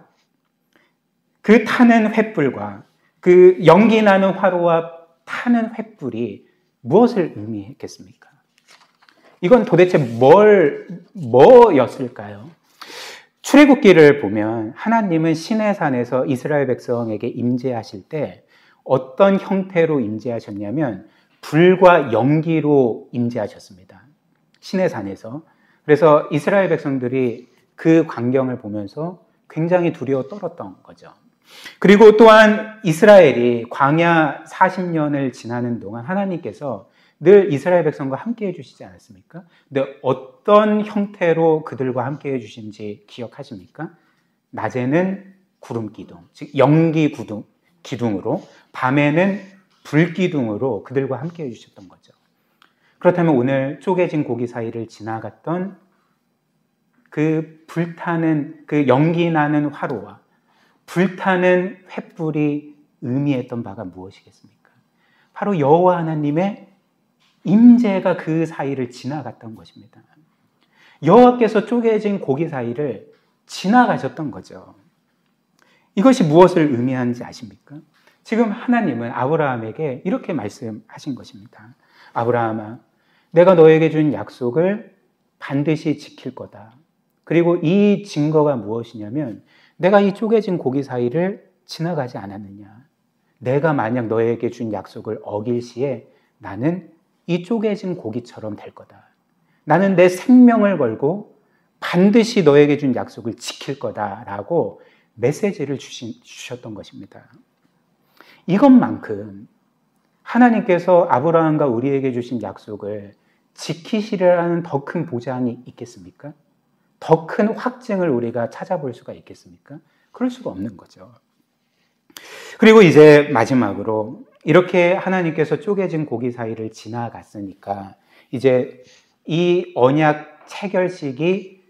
그 타는 횃불과 그 연기 나는 화로와 타는 횃불이 무엇을 의미했겠습니까? 이건 도대체 뭐였을까요? 출애굽기를 보면 하나님은 시내산에서 이스라엘 백성에게 임재하실 때 어떤 형태로 임재하셨냐면 불과 연기로 임재하셨습니다. 시내산에서. 그래서 이스라엘 백성들이 그 광경을 보면서 굉장히 두려워 떨었던 거죠. 그리고 또한 이스라엘이 광야 40년을 지나는 동안 하나님께서 늘 이스라엘 백성과 함께 해주시지 않았습니까? 근데 어떤 형태로 그들과 함께 해주신지 기억하십니까? 낮에는 구름 기둥, 즉 연기 기둥으로, 밤에는 불 기둥으로 그들과 함께 해주셨던 거죠. 그렇다면 오늘 쪼개진 고기 사이를 지나갔던 그 불타는, 그 연기 나는 화로와 불타는 횃불이 의미했던 바가 무엇이겠습니까? 바로 여호와 하나님의 임재가 그 사이를 지나갔던 것입니다. 여호와께서 쪼개진 고기 사이를 지나가셨던 거죠. 이것이 무엇을 의미하는지 아십니까? 지금 하나님은 아브라함에게 이렇게 말씀하신 것입니다. 아브라함아, 내가 너에게 준 약속을 반드시 지킬 거다. 그리고 이 증거가 무엇이냐면 내가 이 쪼개진 고기 사이를 지나가지 않았느냐. 내가 만약 너에게 준 약속을 어길 시에 나는 이 쪼개진 고기처럼 될 거다. 나는 내 생명을 걸고 반드시 너에게 준 약속을 지킬 거다라고 메시지를 주셨던 것입니다. 이것만큼 하나님께서 아브라함과 우리에게 주신 약속을 지키시리라는 더 큰 보장이 있겠습니까? 더 큰 확증을 우리가 찾아볼 수가 있겠습니까? 그럴 수가 없는 거죠. 그리고 이제 마지막으로 이렇게 하나님께서 쪼개진 고기 사이를 지나갔으니까 이제 이 언약 체결식이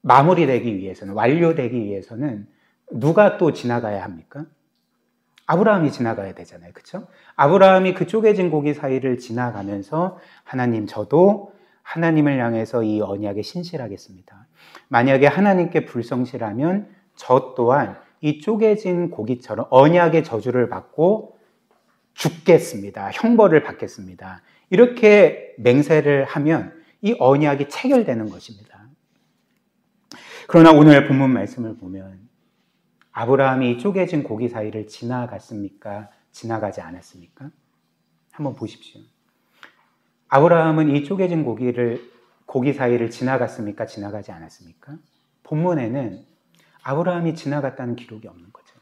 마무리되기 위해서는, 완료되기 위해서는 누가 또 지나가야 합니까? 아브라함이 지나가야 되잖아요. 그렇죠? 아브라함이 그 쪼개진 고기 사이를 지나가면서 하나님, 저도 하나님을 향해서 이 언약에 신실하겠습니다. 만약에 하나님께 불성실하면 저 또한 이 쪼개진 고기처럼 언약의 저주를 받고 죽겠습니다. 형벌을 받겠습니다. 이렇게 맹세를 하면 이 언약이 체결되는 것입니다. 그러나 오늘 본문 말씀을 보면 아브라함이 이 쪼개진 고기 사이를 지나갔습니까? 지나가지 않았습니까? 한번 보십시오. 아브라함은 이 쪼개진 고기 사이를 지나갔습니까? 지나가지 않았습니까? 본문에는 아브라함이 지나갔다는 기록이 없는 거죠.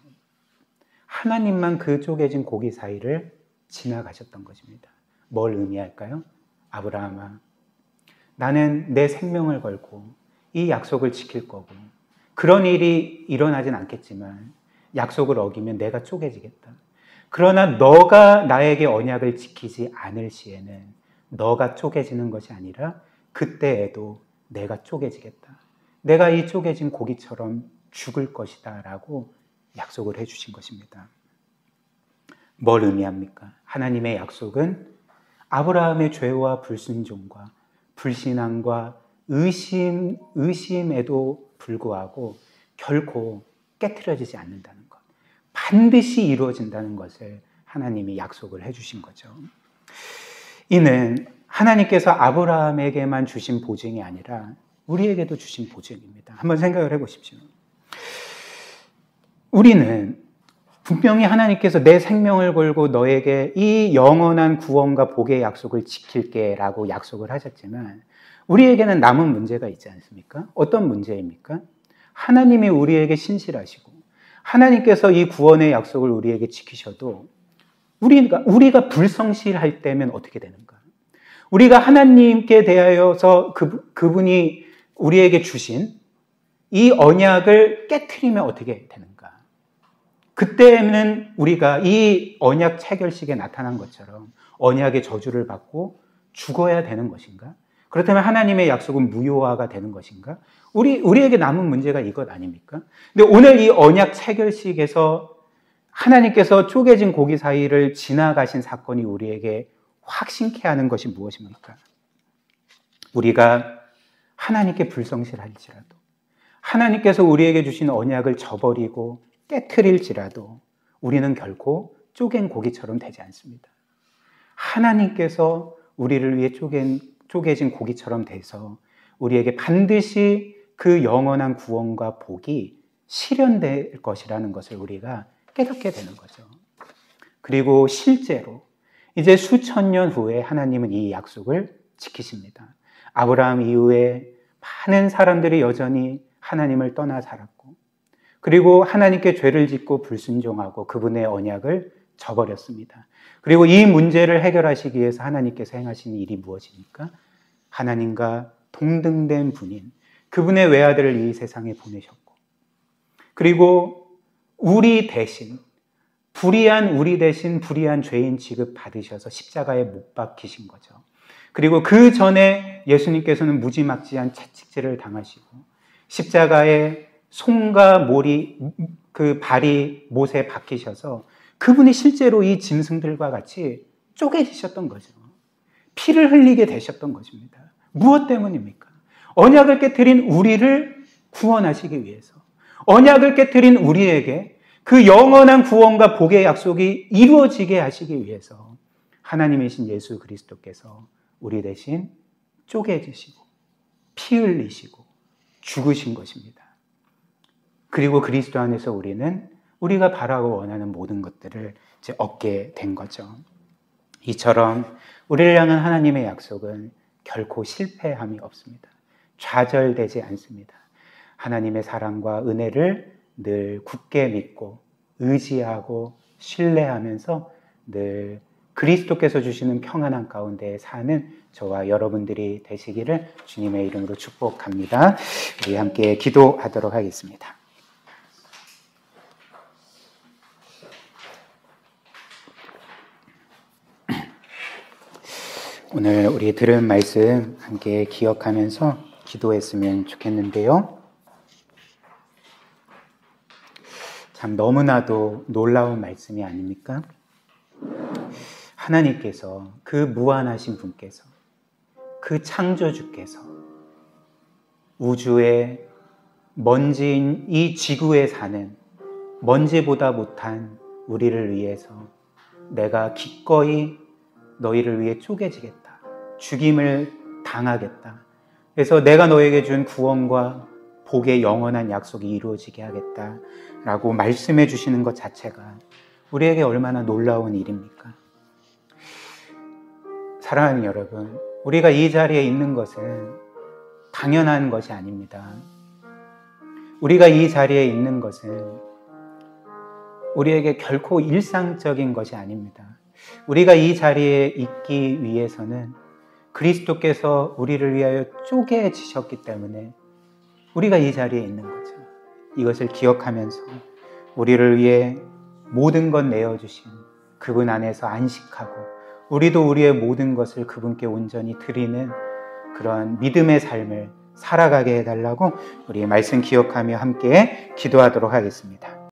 하나님만 그 쪼개진 고기 사이를 지나가셨던 것입니다. 뭘 의미할까요? 아브라함아, 나는 내 생명을 걸고 이 약속을 지킬 거고 그런 일이 일어나진 않겠지만 약속을 어기면 내가 쪼개지겠다. 그러나 너가 나에게 언약을 지키지 않을 시에는 너가 쪼개지는 것이 아니라 그때에도 내가 쪼개지겠다. 내가 이 쪼개진 고기처럼 죽을 것이다 라고 약속을 해주신 것입니다. 뭘 의미합니까? 하나님의 약속은 아브라함의 죄와 불순종과 불신앙과 의심에도 불구하고 결코 깨트려지지 않는다는 것, 반드시 이루어진다는 것을 하나님이 약속을 해주신 거죠. 이는 하나님께서 아브라함에게만 주신 보증이 아니라 우리에게도 주신 보증입니다. 한번 생각을 해보십시오. 우리는 분명히 하나님께서 내 생명을 걸고 너에게 이 영원한 구원과 복의 약속을 지킬게 라고 약속을 하셨지만 우리에게는 남은 문제가 있지 않습니까? 어떤 문제입니까? 하나님이 우리에게 신실하시고 하나님께서 이 구원의 약속을 우리에게 지키셔도 우리가 불성실할 때면 어떻게 되는가? 우리가 하나님께 대하여서 그분이 우리에게 주신 이 언약을 깨트리면 어떻게 되는가? 그때는 우리가 이 언약 체결식에 나타난 것처럼 언약의 저주를 받고 죽어야 되는 것인가? 그렇다면 하나님의 약속은 무효화가 되는 것인가? 우리에게 남은 문제가 이것 아닙니까? 근데 오늘 이 언약 체결식에서 하나님께서 쪼개진 고기 사이를 지나가신 사건이 우리에게 확신케 하는 것이 무엇입니까? 우리가 하나님께 불성실할지라도, 하나님께서 우리에게 주신 언약을 저버리고 깨트릴지라도 우리는 결코 쪼갠 고기처럼 되지 않습니다. 하나님께서 우리를 위해 쪼개진 고기처럼 돼서 우리에게 반드시 그 영원한 구원과 복이 실현될 것이라는 것을 우리가 깨닫게 되는 거죠. 그리고 실제로 이제 수천 년 후에 하나님은 이 약속을 지키십니다. 아브라함 이후에 많은 사람들이 여전히 하나님을 떠나 살았고, 그리고 하나님께 죄를 짓고 불순종하고 그분의 언약을 저버렸습니다. 그리고 이 문제를 해결하시기 위해서 하나님께서 행하신 일이 무엇입니까? 하나님과 동등된 분인 그분의 외아들을 이 세상에 보내셨고, 그리고 우리 대신 불의한 죄인 취급 받으셔서 십자가에 못 박히신 거죠. 그리고 그 전에 예수님께서는 무지막지한 채찍질을 당하시고 십자가에 손과 몰이 그 발이 못에 박히셔서 그분이 실제로 이 짐승들과 같이 쪼개지셨던 거죠. 피를 흘리게 되셨던 것입니다. 무엇 때문입니까? 언약을 깨트린 우리를 구원하시기 위해서, 언약을 깨트린 우리에게 그 영원한 구원과 복의 약속이 이루어지게 하시기 위해서 하나님이신 예수 그리스도께서 우리 대신 쪼개지시고 피 흘리시고 죽으신 것입니다. 그리고 그리스도 안에서 우리는 우리가 바라고 원하는 모든 것들을 이제 얻게 된 거죠. 이처럼 우리를 향한 하나님의 약속은 결코 실패함이 없습니다. 좌절되지 않습니다. 하나님의 사랑과 은혜를 늘 굳게 믿고 의지하고 신뢰하면서 늘 그리스도께서 주시는 평안한 가운데 사는 저와 여러분들이 되시기를 주님의 이름으로 축복합니다. 우리 함께 기도하도록 하겠습니다. 오늘 우리 들은 말씀 함께 기억하면서 기도했으면 좋겠는데요. 참 너무나도 놀라운 말씀이 아닙니까? 하나님께서, 그 무한하신 분께서, 그 창조주께서 우주의 먼지인 이 지구에 사는 먼지보다 못한 우리를 위해서 내가 기꺼이 너희를 위해 쪼개지겠다, 죽임을 당하겠다, 그래서 내가 너에게 준 구원과 복의 영원한 약속이 이루어지게 하겠다라고 말씀해 주시는 것 자체가 우리에게 얼마나 놀라운 일입니까? 사랑하는 여러분, 우리가 이 자리에 있는 것은 당연한 것이 아닙니다. 우리가 이 자리에 있는 것은 우리에게 결코 일상적인 것이 아닙니다. 우리가 이 자리에 있기 위해서는 그리스도께서 우리를 위하여 쪼개지셨기 때문에 우리가 이 자리에 있는 거죠. 이것을 기억하면서 우리를 위해 모든 것 내어주신 그분 안에서 안식하고 우리도 우리의 모든 것을 그분께 온전히 드리는 그러한 믿음의 삶을 살아가게 해달라고 우리 말씀 기억하며 함께 기도하도록 하겠습니다.